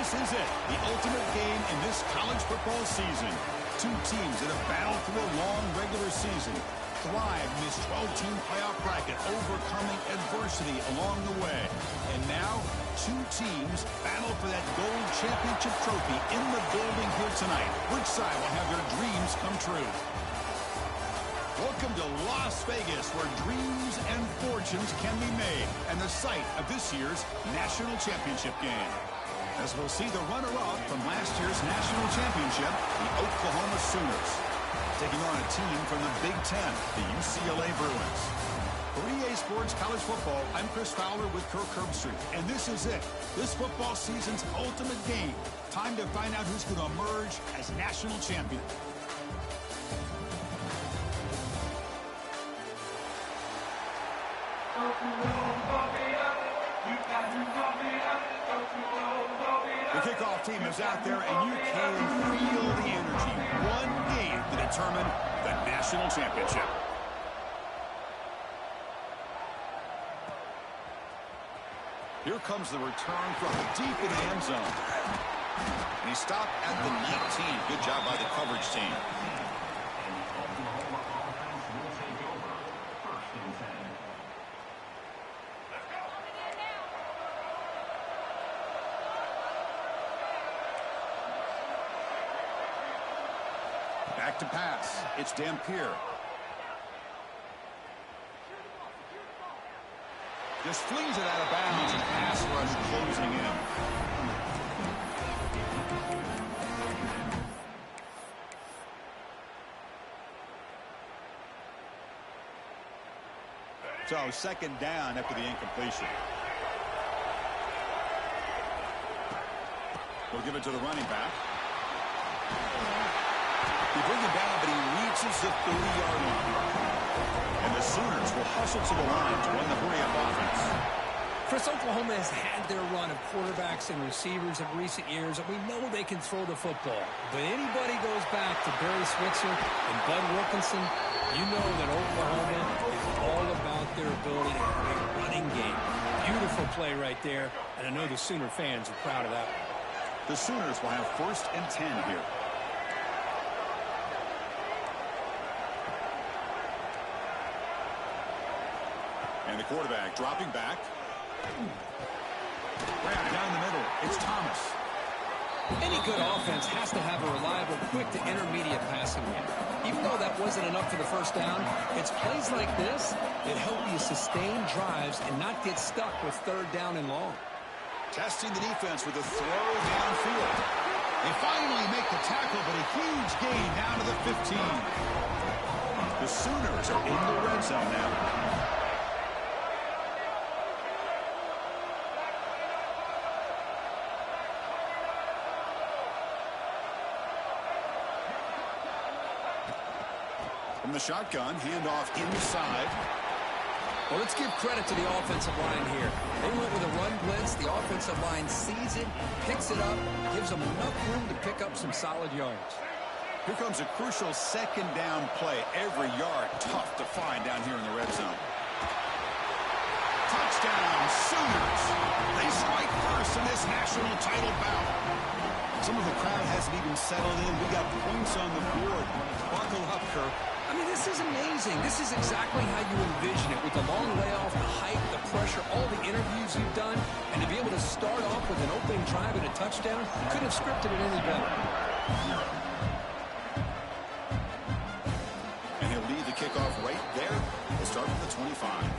This is it, the ultimate game in this college football season. Two teams that have battled through a long regular season, thrived in this 12-team playoff bracket, overcoming adversity along the way. And now, two teams battle for that gold championship trophy in the building here tonight. Which side will have their dreams come true? Welcome to Las Vegas, where dreams and fortunes can be made, and the site of this year's national championship game. As we'll see the runner-up from last year's national championship, the Oklahoma Sooners, taking on a team from the Big Ten, the UCLA Bruins. For EA Sports College Football, I'm Chris Fowler with Kirk Herbstreit, and this is it, this football season's ultimate game. Time to find out who's going to emerge as national champion. The kickoff team is out there, and you can feel the energy. One game to determine the national championship. Here comes the return from deep in the end zone. And he stopped at the 19. Good job by the coverage team. Back to pass. It's Dampier. Just flings it out of bounds, and pass rush closing in. So second down after the incompletion. We'll give it to the running back. He brings him down, but he reaches the 30-yard line. And the Sooners will hustle to the line to run the hurry-up offense. Chris, Oklahoma has had their run of quarterbacks and receivers of recent years, and we know they can throw the football. But anybody goes back to Barry Switzer and Bud Wilkinson, you know that Oklahoma is all about their ability to have a running game. Beautiful play right there, and I know the Sooner fans are proud of that one. The Sooners will have 1st and 10 here. And the quarterback dropping back. Grab down the middle. It's Thomas. Any good offense has to have a reliable, quick to intermediate passing game. Even though that wasn't enough for the first down, it's plays like this that help you sustain drives and not get stuck with 3rd down and long. Testing the defense with a throw downfield. They finally make the tackle, but a huge gain down to the 15. The Sooners are in the red zone now. From the shotgun, handoff inside. Well, let's give credit to the offensive line here. They went with a run blitz. The offensive line sees it, picks it up, gives them enough room to pick up some solid yards. Here comes a crucial 2nd down play. Every yard tough to find down here in the red zone. Touchdown, Sooners. They strike first in this national title bout. Some of the crowd hasn't even settled in. We got points on the board. Buckle up, Kirk. I mean, this is amazing. This is exactly how you envision it, with the long layoff, the height, the pressure, all the interviews you've done, and to be able to start off with an opening drive and a touchdown, couldn't have scripted it any better. And he'll lead the kickoff right there. He'll start with the 25.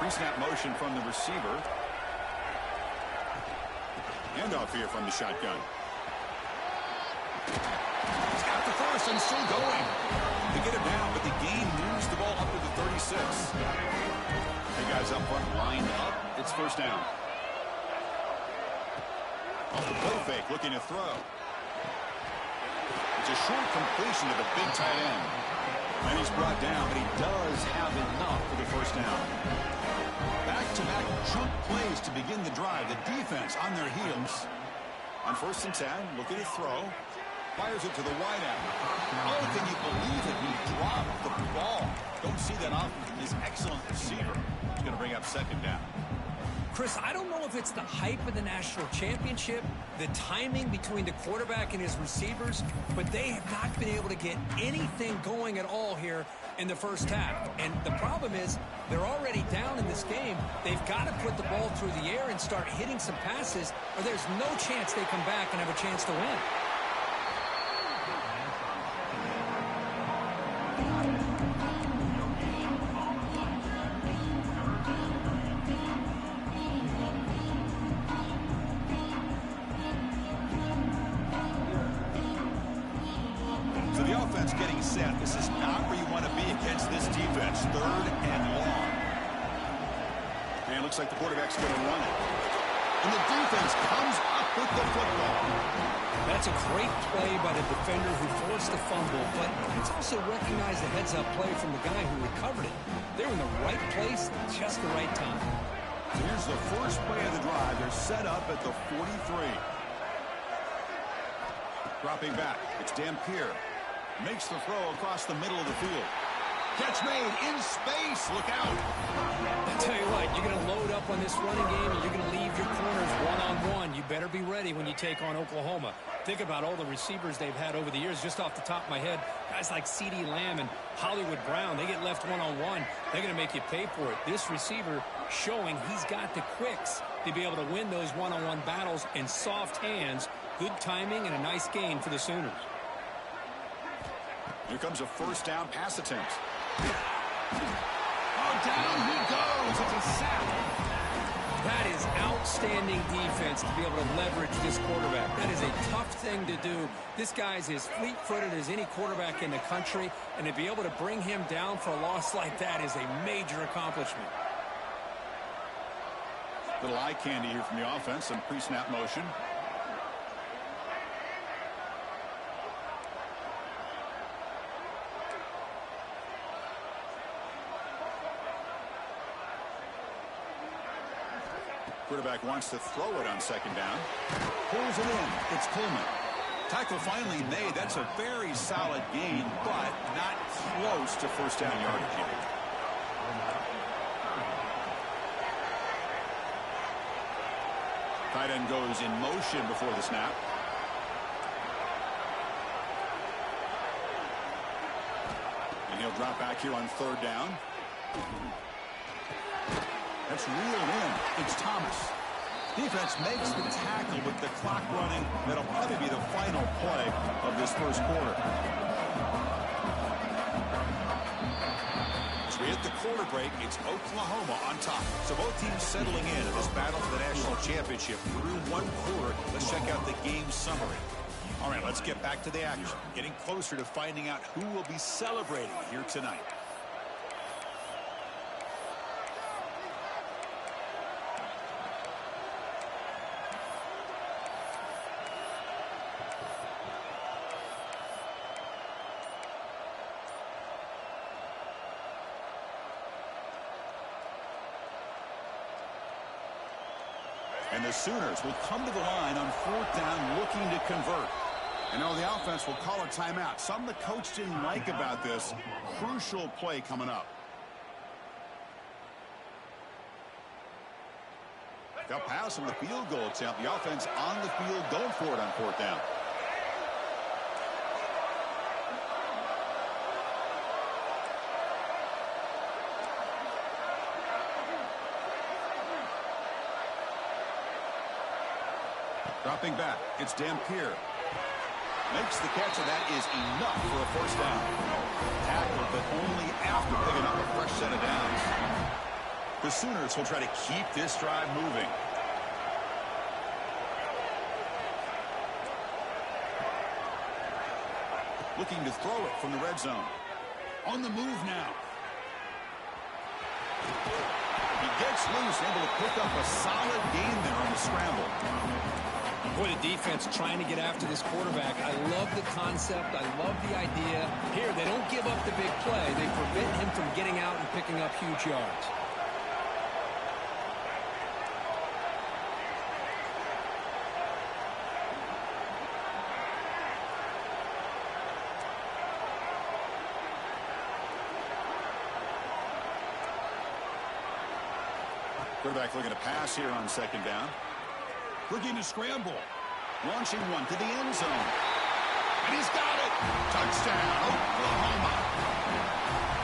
Pre-snap motion from the receiver. Handoff here from the shotgun. He's got the first and still going. They get him down, but the game moves the ball up to the 36. The guys up front lined up. It's 1st down. Off the play fake, looking to throw. It's a short completion to the big tight end. And he's brought down, but he does have enough for the 1st down. Back-to-back chunk plays to begin the drive. The defense on their heels. On 1st and 10, looking to throw. Fires it to the wideout. Oh, can you believe it? He dropped the ball. Don't see that often from this excellent receiver. He's going to bring up 2nd down. Chris, I don't know if it's the hype of the national championship, the timing between the quarterback and his receivers, but they have not been able to get anything going at all here in the first half. And the problem is they're already down in this game. They've got to put the ball through the air and start hitting some passes, or there's no chance they come back and have a chance to win. Getting set. This is not where you want to be against this defense. 3rd and long. And it looks like the quarterback's going to run it. And the defense comes up with the football. That's a great play by the defender who forced the fumble, but it's also recognized the heads-up play from the guy who recovered it. They're in the right place at just the right time. So here's the first play of the drive. They're set up at the 43. Dropping back. It's Dampier. Makes the throw across the middle of the field. Catch made in space. Look out. I tell you what, you're going to load up on this running game and you're going to leave your corners one-on-one. You better be ready when you take on Oklahoma. Think about all the receivers they've had over the years. Just off the top of my head, guys like CeeDee Lamb and Hollywood Brown, they get left one-on-one. They're going to make you pay for it. This receiver showing he's got the quicks to be able to win those one-on-one battles and soft hands. Good timing and a nice gain for the Sooners. Here comes a 1st down pass attempt. Oh, down he goes. It's a sack. That is outstanding defense to be able to leverage this quarterback. That is a tough thing to do. This guy's as fleet-footed as any quarterback in the country, and to be able to bring him down for a loss like that is a major accomplishment. Little eye candy here from the offense. Some pre-snap motion. Quarterback wants to throw it on 2nd down. Pulls it in. It's Coleman. Tackle finally made. That's a very solid gain, but not close to 1st down yardage yet. Tight end goes in motion before the snap. And he'll drop back here on 3rd down. That's reeled in. It's Thomas. Defense makes the tackle with the clock running. That'll probably be the final play of this first quarter. As we hit the quarter break, it's Oklahoma on top. So both teams settling in this battle for the national championship through 1 quarter. Let's check out the game summary. All right, let's get back to the action. Getting closer to finding out who will be celebrating here tonight. And the Sooners will come to the line on 4th down looking to convert. And now the offense will call a timeout. Something the coach didn't like about this. Crucial play coming up. They'll pass on the field goal attempt. The offense on the field going for it on 4th down. Dropping back, it's Dampier. Makes the catch, and that is enough for a 1st down. Tackled, but only after picking up a fresh set of downs. The Sooners will try to keep this drive moving. Looking to throw it from the red zone. On the move now. He gets loose, able to pick up a solid gain there on the scramble. Boy, the defense trying to get after this quarterback. I love the concept. I love the idea. Here, they don't give up the big play. They prevent him from getting out and picking up huge yards. Quarterback looking to pass here on second down. Looking to scramble. Launching one to the end zone. And he's got it. Touchdown, Oklahoma.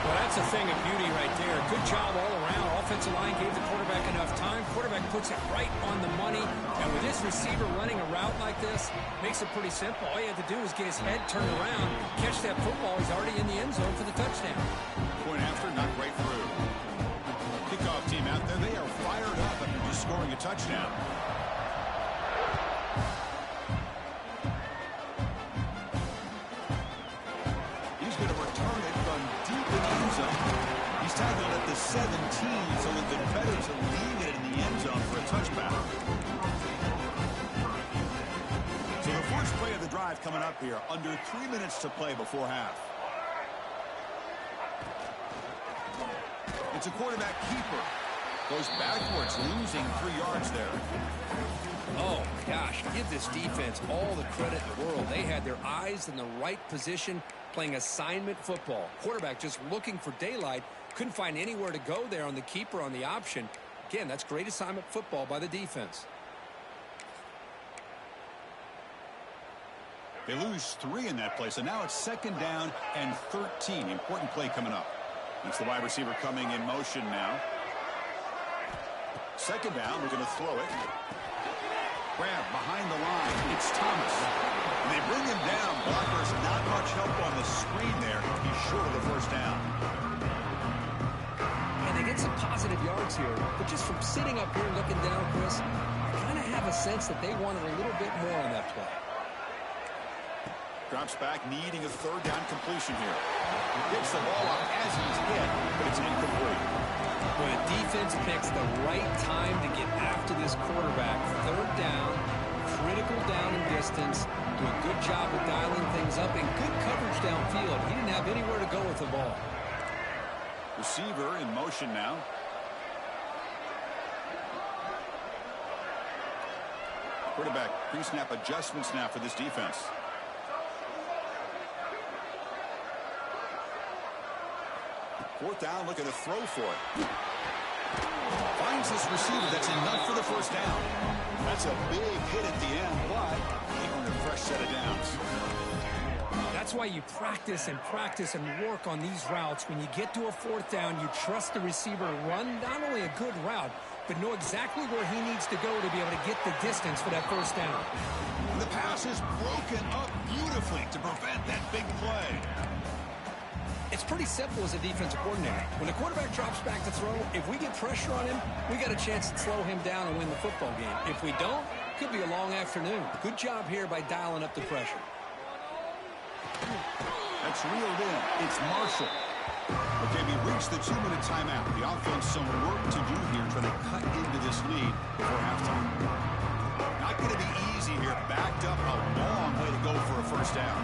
Well, that's a thing of beauty right there. Good job all around. Offensive line gave the quarterback enough time. Quarterback puts it right on the money. And with this receiver running a route like this, makes it pretty simple. All you have to do is get his head turned around, catch that football. He's already in the end zone for the touchdown. Point after, knocked right through. Kickoff team out there. They are fired up after just scoring a touchdown. He's going to return it from deep in the end zone. He's tackled at the 17, so it's been better to leave it in the end zone for a touchback. So the first play of the drive coming up here. Under 3 minutes to play before half. It's a quarterback keeper. Goes backwards, losing 3 yards there. Oh, gosh, give this defense all the credit in the world. They had their eyes in the right position, playing assignment football. Quarterback just looking for daylight. Couldn't find anywhere to go there on the keeper on the option. Again, that's great assignment football by the defense. They lose 3 in that play, so now it's second down and 13. Important play coming up. It's the wide receiver coming in motion now. Second down, we're going to throw it. Grab behind the line. It's Thomas. And they bring him down. Blockers not much help on the screen there. He's short of the first down. And they get some positive yards here. But just from sitting up here and looking down, Chris, I kind of have a sense that they wanted a little bit more on that play. Drops back, needing a third down completion here. Gets the ball up as he's hit, but it's incomplete. When a defense picks the right time to get after this quarterback, third down, critical down in distance, do a good job of dialing things up, and good coverage downfield. He didn't have anywhere to go with the ball. Receiver in motion now. Quarterback pre-snap adjustments now for this defense. Fourth down, looking to throw for it. Finds this receiver. That's enough for the first down. That's a big hit at the end, but he earned a fresh set of downs. That's why you practice and work on these routes. When you get to a fourth down, you trust the receiver to run not only a good route, but know exactly where he needs to go to be able to get the distance for that first down. The pass is broken up beautifully to prevent that big play. It's pretty simple as a defensive coordinator. When the quarterback drops back to throw, if we get pressure on him, we got a chance to slow him down and win the football game. If we don't, it could be a long afternoon. Good job here by dialing up the pressure. That's reeled in. It's Marshall. Okay, we reached the 2-minute timeout. The offense some work to do here, trying to cut into this lead before halftime. Not going to be easy here. Backed up, a long way to go for a first down.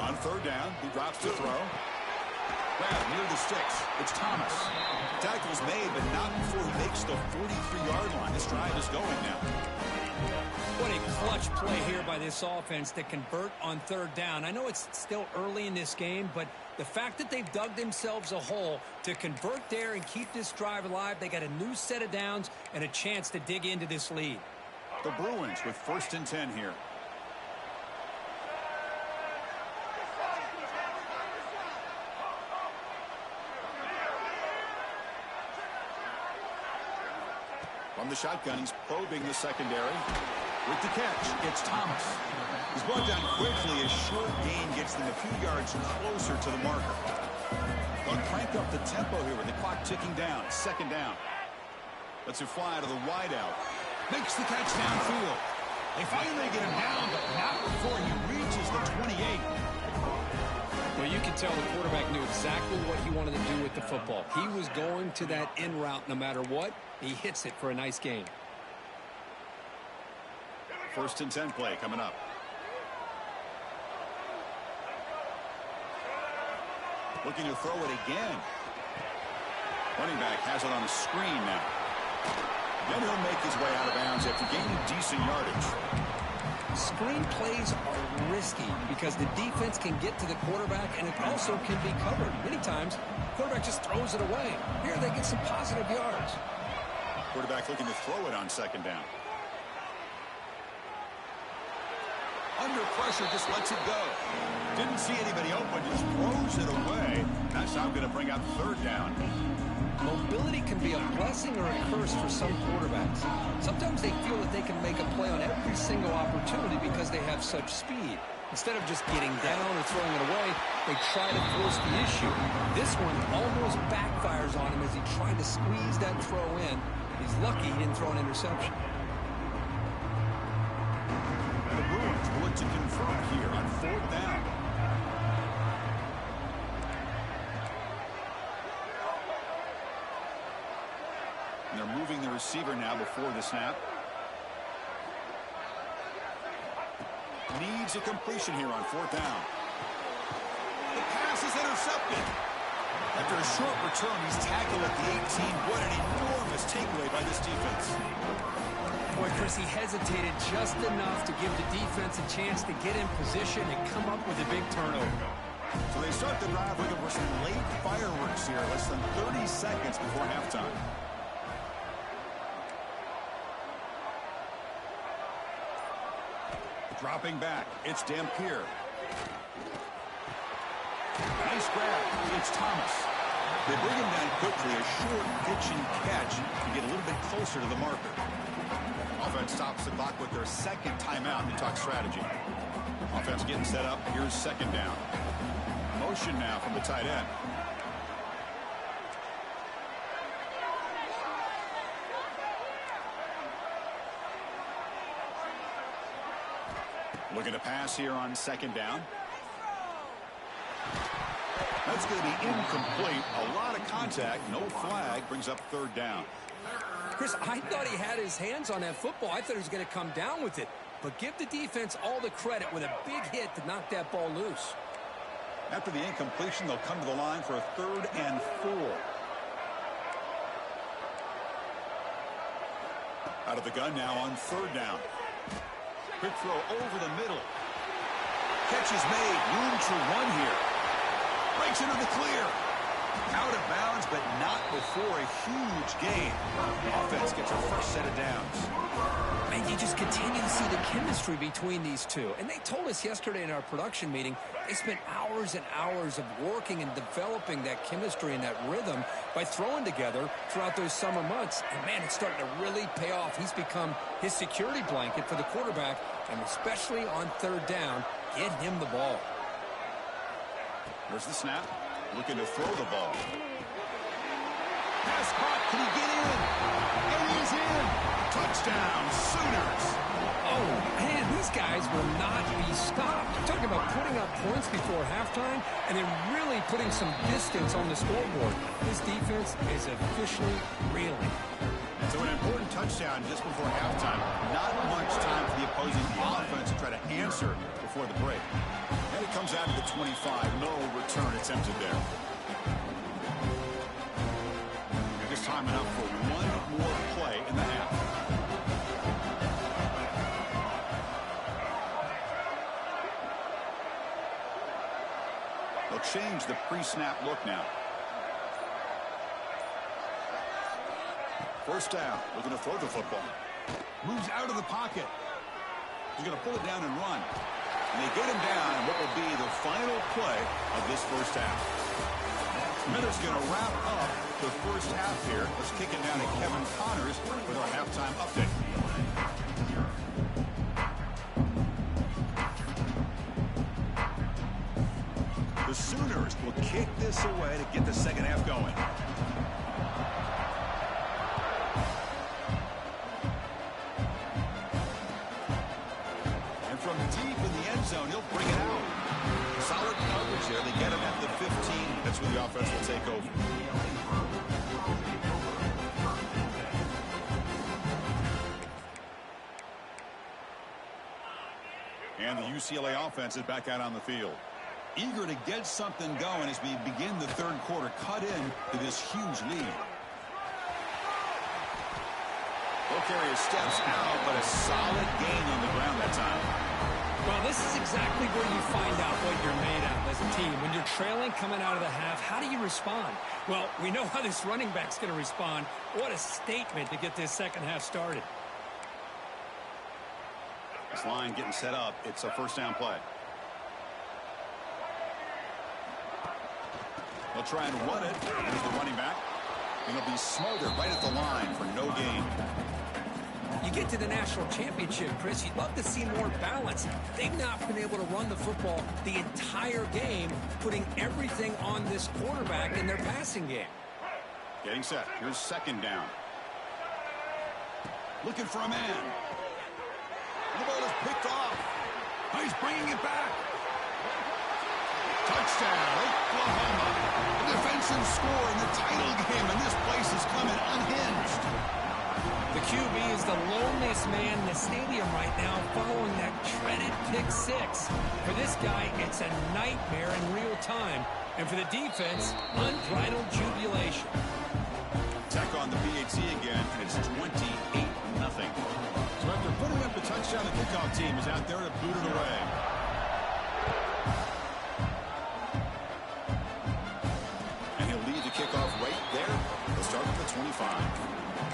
On third down, he drops to throw. Grab near the sticks. It's Thomas. Tackle's made, but not before he makes the 43-yard line. This drive is going now. What a clutch play here by this offense to convert on third down. I know it's still early in this game, but the fact that they've dug themselves a hole to convert there and keep this drive alive, they got a new set of downs and a chance to dig into this lead. The Bruins with 1st and 10 here. From the shotgun, he's probing the secondary. With the catch, it's Thomas. He's brought down quickly. A short gain gets them a few yards closer to the marker. They'll crank up the tempo here with the clock ticking down. Second down. Lets it fly to the wideout. Makes the catch downfield. They finally get him down, but not before he reaches the 28. Well, you can tell the quarterback knew exactly what he wanted to do with the football. He was going to that in route no matter what. He hits it for a nice gain. 1st and 10 play coming up. Looking to throw it again. Running back has it on the screen now. Then he'll make his way out of bounds after gaining decent yardage. Screen plays are risky because the defense can get to the quarterback and it also can be covered. Many times, the quarterback just throws it away. Here they get some positive yards. Quarterback looking to throw it on second down. Under pressure, just lets it go. Didn't see anybody open, just throws it away. That's how I'm going to bring out third down. Mobility can be a blessing or a curse for some quarterbacks. Sometimes they feel that they can make a play on every single opportunity because they have such speed. Instead of just getting down or throwing it away, they try to force the issue. This one almost backfires on him as he tried to squeeze that throw in. He's lucky he didn't throw an interception. The Bruins will look to convert here on fourth down. And they're moving the receiver now before the snap. Needs a completion here on fourth down. The pass is intercepted. After a short return, he's tackled at the 18. What an enormous takeaway by this defense. Boy, Chris, he hesitated just enough to give the defense a chance to get in position and come up with a big turnover. So they start the drive looking for some late fireworks here, less than 30 seconds before halftime. Dropping back, it's Dampier. Nice grab, it's Thomas. They bring him down quickly, a short pitch and catch to get a little bit closer to the marker. Offense stops the clock with their second timeout. They talk strategy. Offense getting set up, here's second down. Motion now from the tight end. Looking to pass here on second down. That's going to be incomplete. A lot of contact. No flag. Brings up third down. Chris, I thought he had his hands on that football. I thought he was going to come down with it. But give the defense all the credit with a big hit to knock that ball loose. After the incompletion, they'll come to the line for a 3rd and 4. Out of the gun now on 3rd down. Quick throw over the middle. Catch is made. Room to run here. Breaks into the clear. Out of bounds, but not before a huge gain. Offense gets a fresh set of downs. Man, you just continue to see the chemistry between these two. And they told us yesterday in our production meeting, they spent hours and hours of working and developing that chemistry and that rhythm by throwing together throughout those summer months. And, man, it's starting to really pay off. He's become his security blanket for the quarterback, and especially on 3rd down, get him the ball. Here's the snap. Looking to throw the ball. Pass caught. Can he get in? And he's in. Touchdown, Sooners. Oh, man, these guys will not be stopped. You're talking about putting up points before halftime and then really putting some distance on the scoreboard. This defense is officially reeling. So an important touchdown just before halftime. Not much time for the opposing offense to try to answer before the break. And it comes out to the 25. No return attempted there. Just time enough for one more play in the half. They'll change the pre-snap look now. First down, looking to throw the football. Moves out of the pocket. He's going to pull it down and run. And they get him down in what will be the final play of this first half. Miller's going to wrap up the first half here. Let's kick it down to Kevin Connors with our halftime update. The Sooners will kick this away to get the second half going. From deep in the end zone, he'll bring it out. Solid coverage there. They get him at the 15. That's where the offense will take over. And the UCLA offense is back out on the field. Eager to get something going as we begin the 3rd quarter. Cut in to this huge lead. Carrier steps out, but a solid gain on the ground that time. Well, this is exactly where you find out what you're made of as a team. When you're trailing coming out of the half, how do you respond? Well, we know how this running back's going to respond. What a statement to get this second half started. This line getting set up. It's a first down play. They'll try and run it. Here's the running back. And he'll be smothered right at the line for no gain. You get to the national championship, Chris, you'd love to see more balance. They've not been able to run the football the entire game, putting everything on this quarterback in their passing game. Getting set. Here's second down. Looking for a man. The ball is picked off. He's bringing it back. Touchdown, Oklahoma. The defensive score in the title game, and this place is coming unhinged. The QB is the loneliest man in the stadium right now following that dreaded pick six. For this guy, it's a nightmare in real time. And for the defense, unbridled jubilation. Tech on the PAT again, and it's 28-0. So after putting up the touchdown, the kickoff team is out there to boot it away. And he'll lead the kickoff right there. He'll start at the 25.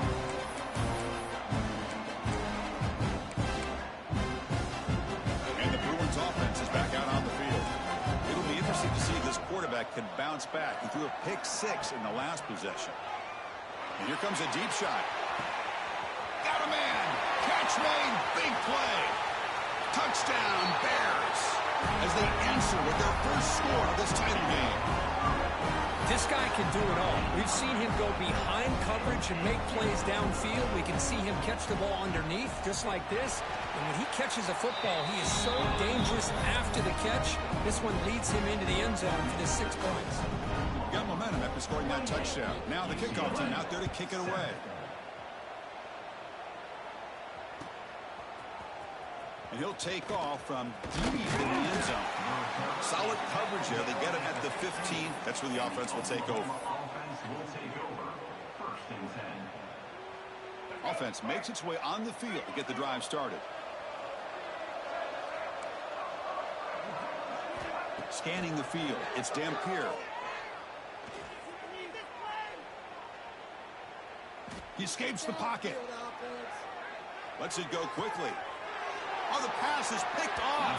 Offense is back out on the field. It'll be interesting to see if this quarterback can bounce back. He threw a pick six in the last possession. And here comes a deep shot. Got a man. Catch made. Big play. Touchdown, Bears. As they answer with their first score of this title game. This guy can do it all. We've seen him go behind coverage and make plays downfield. We can see him catch the ball underneath, just like this. And when he catches a football, he is so dangerous after the catch. This one leads him into the end zone for the 6 points. Got momentum after scoring that touchdown. Now the kickoff team out there to kick it away. And he'll take off from deep in the end zone. Solid coverage there. They get him at the 15. That's where the offense will take over. Offense makes its way on the field to get the drive started. Scanning the field. It's Dampier. He escapes the pocket. Lets it go quickly. Oh, the pass is picked off.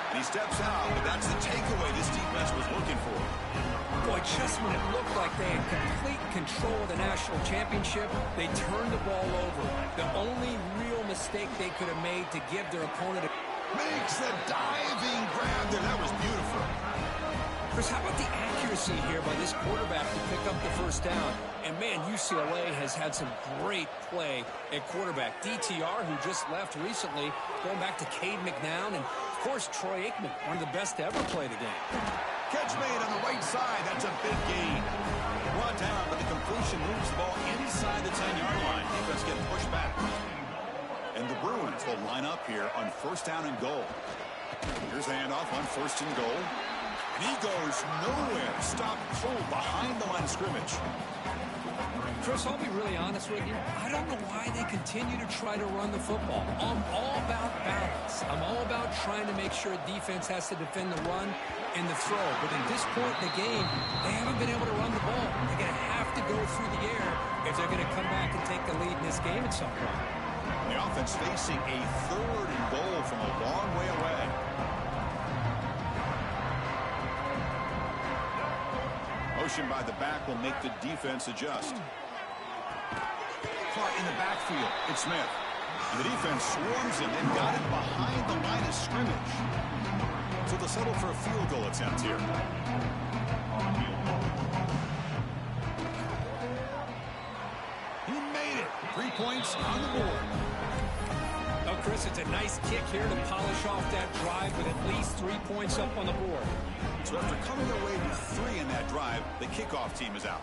And he steps out, but that's the takeaway this defense was looking for. Boy, just when it looked like they had complete control of the national championship, they turned the ball over. The only real mistake they could have made to give their opponent Makes the diving grab there. That was beautiful. Chris, how about the accuracy here by this quarterback to pick up the first down? And, man, UCLA has had some great play at quarterback. DTR, who just left recently, going back to Cade McNown, and, of course, Troy Aikman, one of the best to ever play the game. Catch made on the right side. That's a big gain. Brought down, but the completion moves the ball inside the 10-yard line. Defense getting pushed back. And the Bruins will line up here on first down and goal. Here's the handoff on first and goal. And he goes nowhere. Stop cold behind the line of scrimmage. Chris, I'll be really honest with you. I don't know why they continue to try to run the football. I'm all about balance. I'm all about trying to make sure defense has to defend the run and the throw. But at this point in the game, they haven't been able to run the ball. They're going to have to go through the air if they're going to come back and take the lead in this game at some point. The offense facing a third and goal from a long way away. Motion by the back will make the defense adjust. Caught in the backfield. It's Smith. And the defense swarms him. They've got it behind the line of scrimmage. So they'll settle for a field goal attempt here. He made it. 3 points on the board. Oh, Chris, it's a nice kick here to polish off that drive with at least 3 points up on the board. So after coming away with 3 in that drive, the kickoff team is out.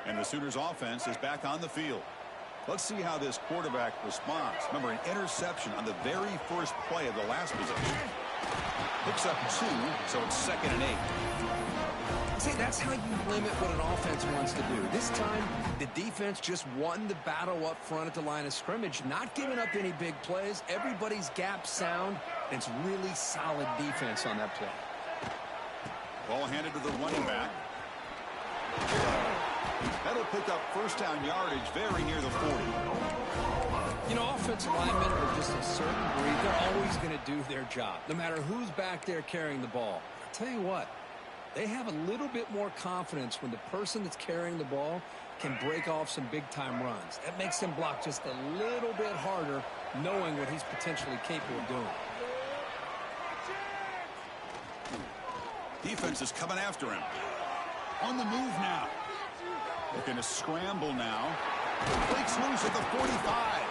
And the Sooners offense is back on the field. Let's see how this quarterback responds. Remember, an interception on the very first play of the last possession. Picks up 2, so it's 2nd and 8. See, that's how you limit what an offense wants to do. This time, the defense just won the battle up front at the line of scrimmage, not giving up any big plays. Everybody's gap sound. It's really solid defense on that play. Ball handed to the running back. That'll pick up first down yardage very near the 40. You know, offensive linemen are just a certain breed. They're always going to do their job, no matter who's back there carrying the ball. I'll tell you what, they have a little bit more confidence when the person that's carrying the ball can break off some big-time runs. That makes them block just a little bit harder, knowing what he's potentially capable of doing. Defense is coming after him. On the move now. Looking to scramble now. Breaks loose at the 45.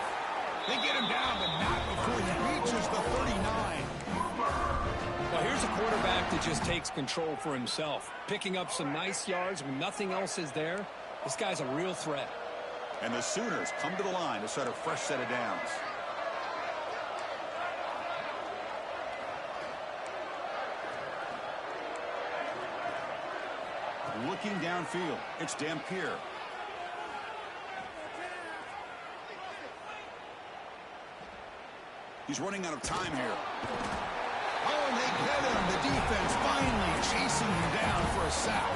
They get him down, but not before he reaches the 39. Well, here's a quarterback that just takes control for himself. Picking up some nice yards when nothing else is there. This guy's a real threat. And the Sooners come to the line to start a fresh set of downs. Looking downfield, it's Dampier. He's running out of time here. Oh, and they get him. The defense finally chasing him down for a sack.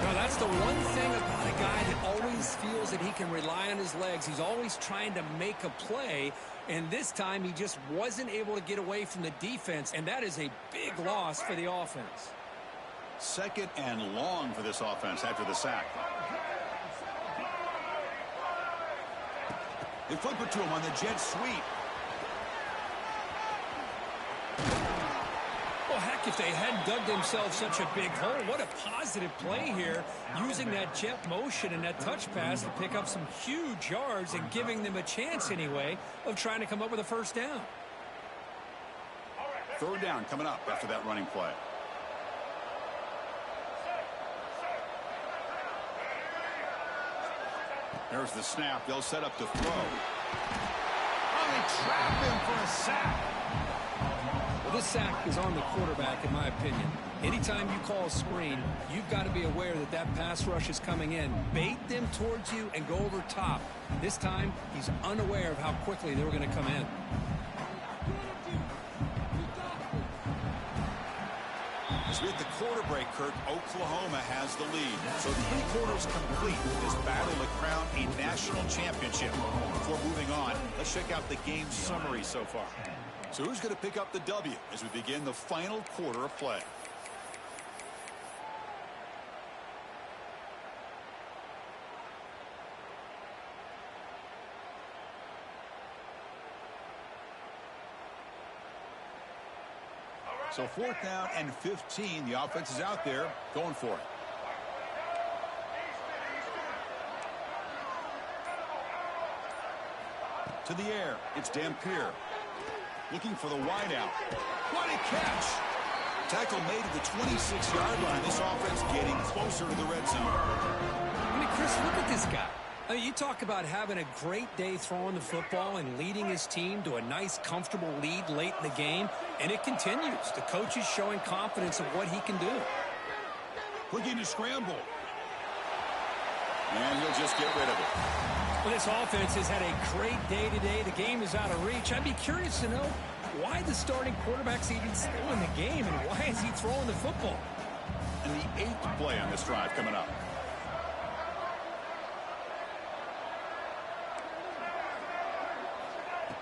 Now, that's the one thing about a guy that always feels that he can rely on his legs. He's always trying to make a play, and this time he just wasn't able to get away from the defense, and that is a big loss for the offense. 2nd and long for this offense after the sack. They flip it to him on the jet sweep. Well, heck, if they hadn't dug themselves such a big hole, what a positive play here, using that jet motion and that touch pass to pick up some huge yards and giving them a chance anyway of trying to come up with a first down. 3rd down coming up after that running play. There's the snap. They'll set up to throw. Oh, they trap him for a sack. Well, this sack is on the quarterback, in my opinion. Anytime you call a screen, you've got to be aware that that pass rush is coming in. Bait them towards you and go over top. This time, he's unaware of how quickly they were going to come in. As we hit the quarter break, Kirk, Oklahoma has the lead. So 3 quarters complete with this battle to crown a national championship. Before moving on, let's check out the game summary so far. So who's going to pick up the W as we begin the final quarter of play? So 4th down and 15. The offense is out there going for it. To the air. It's Dampier. Looking for the wideout. What a catch! Tackle made at the 26-yard line. This offense getting closer to the red zone. I mean, Chris, look at this guy. I mean, you talk about having a great day throwing the football and leading his team to a nice, comfortable lead late in the game, and it continues. The coach is showing confidence of what he can do. Looking to scramble. And he'll just get rid of it. Well, this offense has had a great day today. The game is out of reach. I'd be curious to know why the starting quarterback's even still in the game, and why is he throwing the football? And the 8th play on this drive coming up.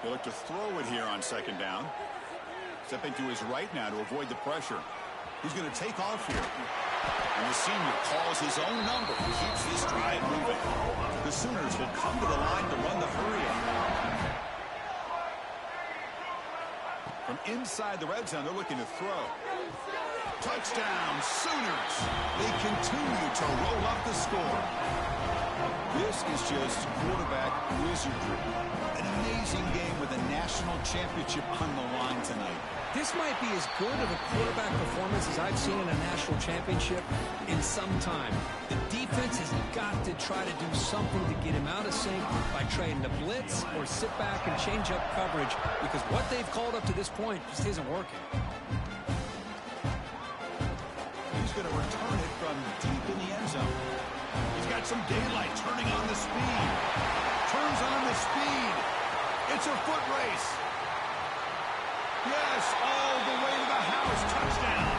They look to throw it here on 2nd down. Stepping to his right now to avoid the pressure. He's going to take off here. And the senior calls his own number and keeps this drive moving. The Sooners will come to the line to run the hurry-up. From inside the red zone, they're looking to throw. Touchdown, Sooners! They continue to roll up the score. This is just quarterback wizardry. An amazing game with a national championship on the line tonight. This might be as good of a quarterback performance as I've seen in a national championship in some time. The defense has got to try to do something to get him out of sync by trying to blitz or sit back and change up coverage, because what they've called up to this point just isn't working. He's going to return it from deep in the end zone. He's got some daylight, turning on the speed. Turns on the speed. It's a foot race. Yes, all the way to the house. Touchdown.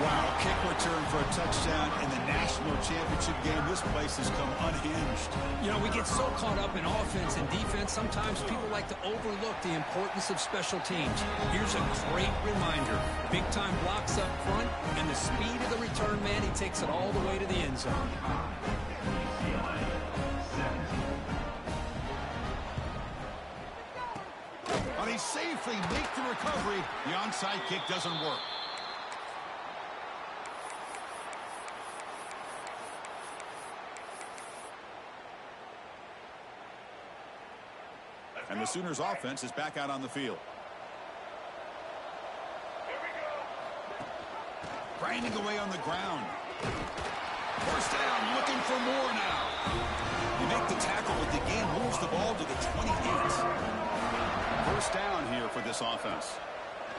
Wow, kick return for a touchdown in the national championship game. This place has come unhinged. You know, we get so caught up in offense and defense, sometimes people like to overlook the importance of special teams. Here's a great reminder. Big-time blocks up front, and the speed of the return man, he takes it all the way to the end zone. But he safely make the recovery. The onside kick doesn't work. And the Sooners offense is back out on the field. Grinding away on the ground. First down, looking for more now. You make the tackle, but the game moves the ball to the 28. First down here for this offense.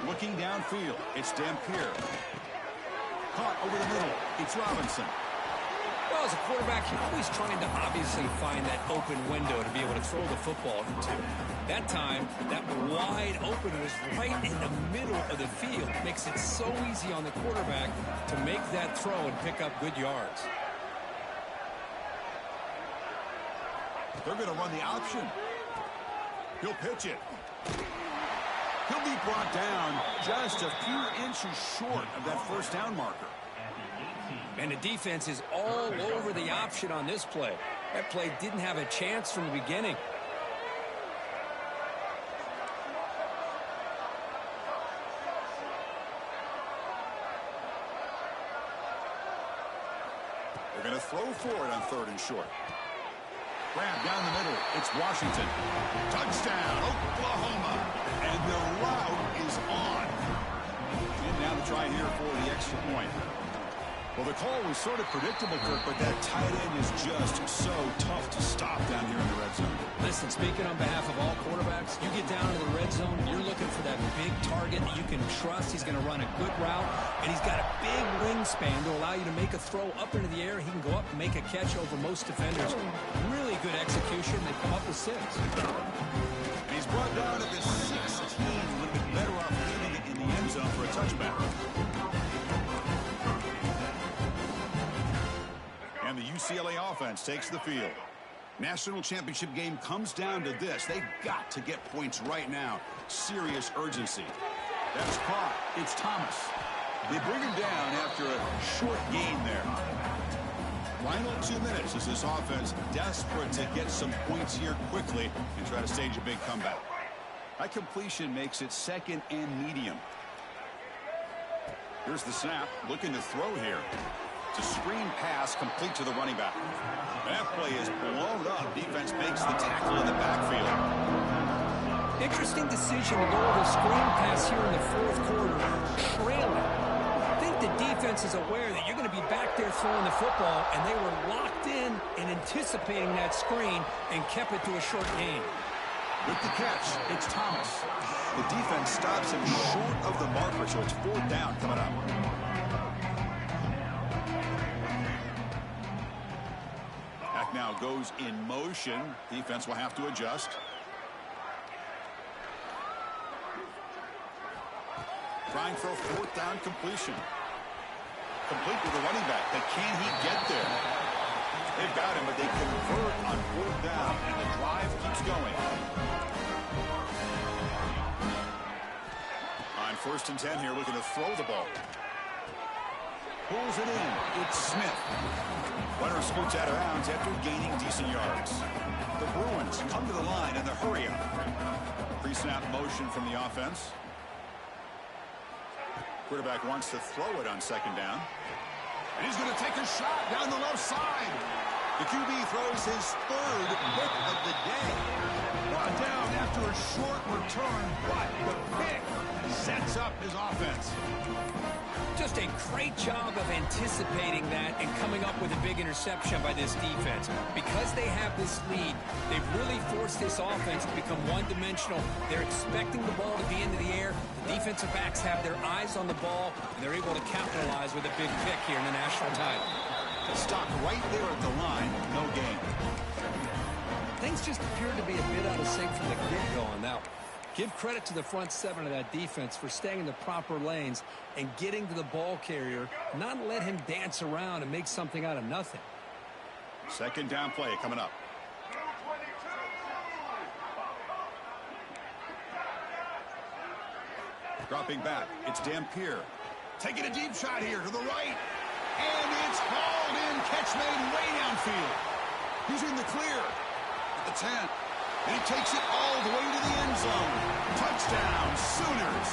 Looking downfield, it's Dampier. Caught over the middle, it's Robinson. Well, as a quarterback, you're always trying to obviously find that open window to be able to throw the football into. That time, that wide open was right in the middle of the field. Makes it so easy on the quarterback to make that throw and pick up good yards. They're going to run the option. He'll pitch it. He'll be brought down just a few inches short of that first down marker. And the defense is all over the option on this play. That play didn't have a chance from the beginning. They're going to throw for it on 3rd and short. Grab down the middle. It's Washington. Touchdown, Oklahoma. And the route is on. And now to try here for the extra point. Well, the call was sort of predictable, Kirk, but that tight end is just so tough to stop down here in the red zone. Listen, speaking on behalf of all quarterbacks, you get down to the red zone, you're looking for that big target that you can trust. He's going to run a good route, and he's got a big wingspan to allow you to make a throw up into the air. He can go up and make a catch over most defenders. Really good execution. They come up with 6. And he's brought down to the 16. A little bit better off leaving it in the end zone for a touchback. And the UCLA offense takes the field. National championship game comes down to this. They've got to get points right now. Serious urgency. That's caught. It's Thomas. They bring him down after a short gain there. Final 2 minutes as this offense desperate to get some points here quickly and try to stage a big comeback. That completion makes it 2nd and medium. Here's the snap. Looking to throw here. It's a screen pass complete to the running back. That play is blown up. Defense makes the tackle in the backfield. Interesting decision to go with a screen pass here in the 4th quarter. Trailing. I think the defense is aware that you're going to be back there throwing the football, and they were locked in and anticipating that screen and kept it to a short gain. With the catch, it's Thomas. The defense stops him short of the marker, so it's 4th down coming up. Now goes in motion. Defense will have to adjust. Trying for a 4th down completion. Complete with the running back. But can he get there? They've got him, but they convert on 4th down, and the drive keeps going. On 1st and 10 here, looking to throw the ball. Pulls it in. It's Smith. Runner scoots out of bounds after gaining decent yards. The Bruins come to the line in the hurry up. Pre-snap motion from the offense. Quarterback wants to throw it on 2nd down. And he's going to take a shot down the left side. The QB throws his 3rd pick of the day. Brought down after a short return, but the pick sets up his offense. Just a great job of anticipating that and coming up with a big interception by this defense. Because they have this lead, they've really forced this offense to become one-dimensional. They're expecting the ball to be into the air. The defensive backs have their eyes on the ball, and they're able to capitalize with a big pick here in the national title. Stopped right there at the line, no gain. Things just appeared to be a bit out of sync from the get-go on that one. Give credit to the front seven of that defense for staying in the proper lanes and getting to the ball carrier, not let him dance around and make something out of nothing. Second down play coming up. Dropping back, it's Dampier. Taking a deep shot here to the right. And it's hauled in. Catch made way downfield. He's in the clear at the 10. And he takes it all the way to the end zone. Touchdown, Sooners.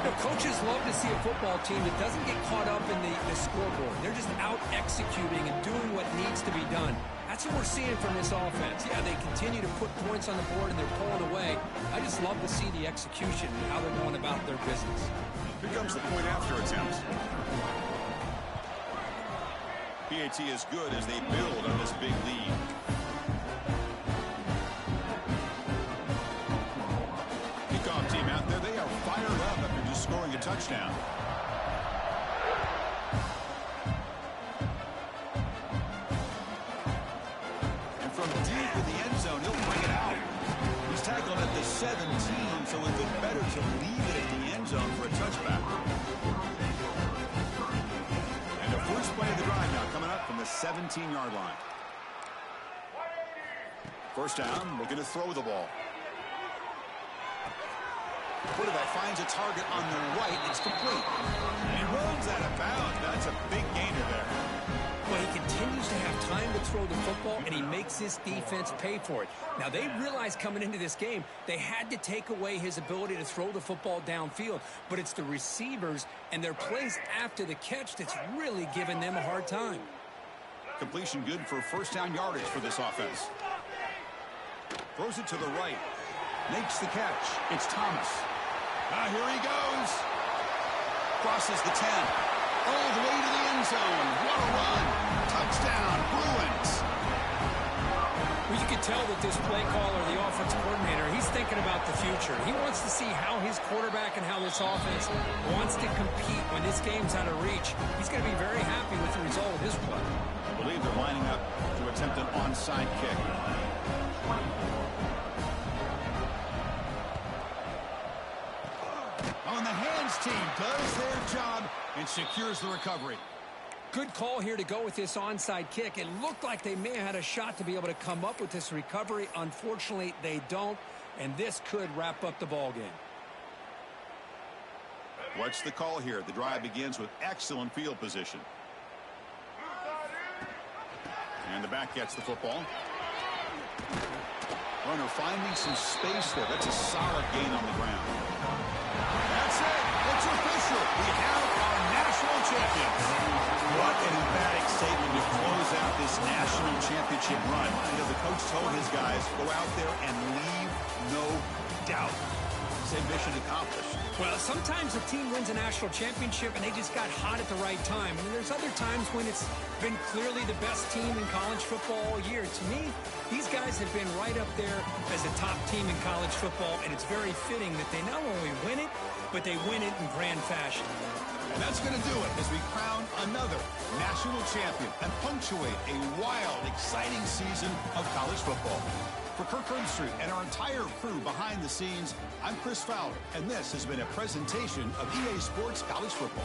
The coaches love to see a football team that doesn't get caught up in the scoreboard. They're just out executing and doing what needs to be done. That's what we're seeing from this offense. Yeah, they continue to put points on the board and they're pulling away. I just love to see the execution and how they're going about their business. Here comes the point after attempt. PAT is good as they build on this big lead. Team out there, they are fired up after just scoring a touchdown. And from deep in the end zone, he'll bring it out. He's tackled at the 17, so it's been better to leave it at the end zone for a touchback. And the first play of the drive now coming up from the 17-yard line. First down, looking to throw the ball. Quarterback finds a target on the right. It's complete. He runs out of bounds. That's a big gainer there. Well, he continues to have time to throw the football, and he makes his defense pay for it. Now, they realized coming into this game, they had to take away his ability to throw the football downfield, but it's the receivers and their plays after the catch that's really giving them a hard time. Completion good for first down yardage for this offense. Throws it to the right. Makes the catch. It's Thomas. Here he goes. Crosses the 10. All the way to the end zone. What a run. Touchdown, Bruins. Well, you can tell that this play caller, the offense coordinator, he's thinking about the future. He wants to see how his quarterback and how this offense wants to compete when this game's out of reach. He's going to be very happy with the result of this play. I believe they're lining up to attempt an onside kick. On the hands team does their job and secures the recovery. Good call here to go with this onside kick. It looked like they may have had a shot to be able to come up with this recovery. Unfortunately, they don't, and this could wrap up the ball game. What's the call here? The drive begins with excellent field position. And the back gets the football. Runner finding some space there. That's a solid gain on the ground. That's it. It's official. We have our national champions. What an emphatic statement to close out this national championship run. You know, the coach told his guys, go out there and leave no doubt. Same mission accomplished. Well, sometimes a team wins a national championship and they just got hot at the right time. And there's other times when it's been clearly the best team in college football all year. To me, these guys have been right up there as a top team in college football, and it's very fitting that they not only win it, but they win it in grand fashion. And that's going to do it as we crown another national champion and punctuate a wild, exciting season of college football. For Kirk Herbstreit and our entire crew behind the scenes, I'm Chris Fowler, and this has been a presentation of EA Sports College Football.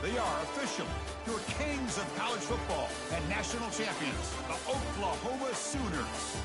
They are officially your kings of college football and national champions, the Oklahoma Sooners.